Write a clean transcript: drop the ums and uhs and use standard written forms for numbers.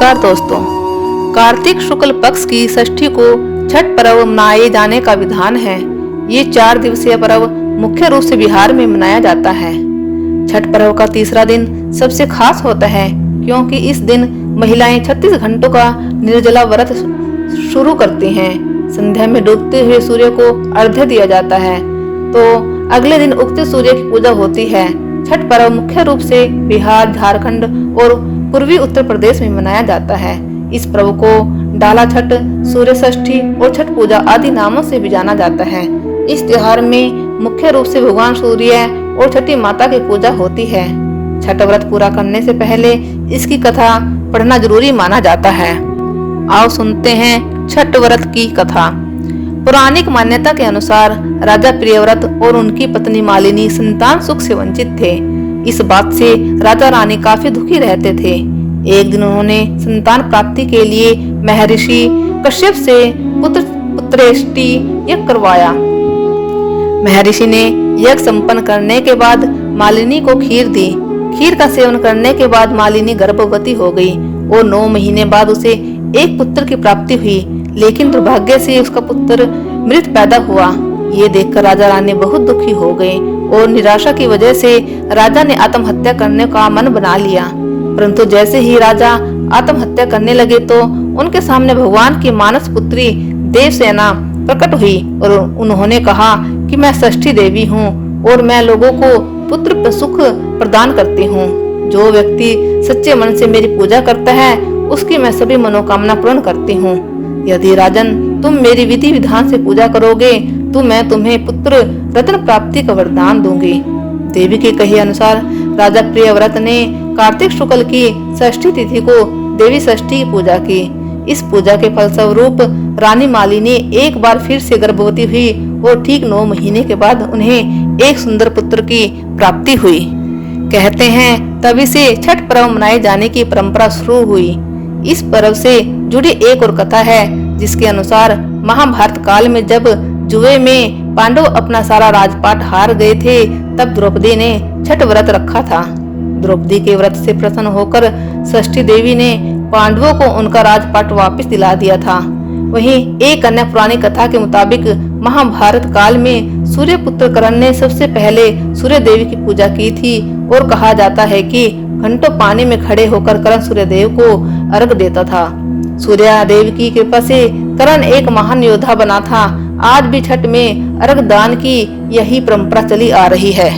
नमस्कार दोस्तों। कार्तिक शुक्ल पक्ष की षष्ठी को छठ पर्व मनाए जाने का विधान है। ये 4 दिवसीय पर्व मुख्य रूप से बिहार में मनाया जाता है। छठ पर्व का तीसरा दिन सबसे खास होता है क्योंकि इस दिन महिलाएं 36 घंटों का निर्जला व्रत शुरू करती हैं। संध्या में डूबते हुए सूर्य को अर्घ्य दिया जाता है तो अगले दिन उगते सूर्य की पूजा होती है। छठ पर्व मुख्य रूप से बिहार, झारखंड और पूर्वी उत्तर प्रदेश में मनाया जाता है। इस पर्व को डाला छठ, सूर्य षष्ठी और छठ पूजा आदि नामों से भी जाना जाता है। इस त्योहार में मुख्य रूप से भगवान सूर्य और छठी माता की पूजा होती है। छठ व्रत पूरा करने से पहले इसकी कथा पढ़ना जरूरी माना जाता है। आओ सुनते हैं छठ व्रत की कथा। पौराणिक मान्यता के अनुसार राजा प्रियव्रत और उनकी पत्नी मालिनी संतान सुख से वंचित थे। इस बात से राजा रानी काफी दुखी रहते थे। एक दिन उन्होंने संतान प्राप्ति के लिए महर्षि कश्यप से पुत्रेष्टि यज्ञ करवाया। महर्षि ने यज्ञ संपन्न करने के बाद मालिनी को खीर दी। खीर का सेवन करने के बाद मालिनी गर्भवती हो गई और 9 महीने बाद उसे एक पुत्र की प्राप्ति हुई, लेकिन दुर्भाग्य से उसका पुत्र मृत पैदा हुआ। ये देखकर राजा रानी बहुत दुखी हो गए और निराशा की वजह से राजा ने आत्महत्या करने का मन बना लिया। परंतु जैसे ही राजा आत्महत्या करने लगे तो उनके सामने भगवान की मानस पुत्री देवसेना प्रकट हुई और उन्होंने कहा कि मैं षष्ठी देवी हूँ और मैं लोगों को पुत्र सुख प्रदान करती हूँ। जो व्यक्ति सच्चे मन से मेरी पूजा करता है उसकी मैं सभी मनोकामना पूर्ण करती हूँ। यदि राजन तुम मेरी विधि विधान से पूजा करोगे तो मैं तुम्हें पुत्र रत्न प्राप्ति का वरदान दूंगी। देवी के कहे अनुसार राजा प्रियव्रत ने कार्तिक शुक्ल की षष्ठी तिथि को देवी षष्ठी की पूजा की। इस पूजा के फलस्वरूप रानी मालिनी एक बार फिर से गर्भवती हुई और ठीक 9 महीने के बाद उन्हें एक सुंदर पुत्र की प्राप्ति हुई। कहते हैं तभी से छठ पर्व मनाए जाने की परंपरा शुरू हुई। इस पर्व से जुड़ी एक और कथा है जिसके अनुसार महाभारत काल में जब जुए में पांडव अपना सारा राजपाट हार गए थे तब द्रौपदी ने छठ व्रत रखा था। द्रौपदी के व्रत से प्रसन्न होकर षष्ठी देवी ने पांडवों को उनका राजपाट वापस दिला दिया था। वहीं एक अन्य पुरानी कथा के मुताबिक महाभारत काल में सूर्य पुत्र कर्ण ने सबसे पहले सूर्य देवी की पूजा की थी और कहा जाता है कि घंटों पानी में खड़े होकर कर्ण सूर्य देव को अर्घ देता था। सूर्य देव की कृपा से कर्ण एक महान योद्धा बना था। आज भी छठ में अर्घ दान की यही परंपरा चली आ रही है।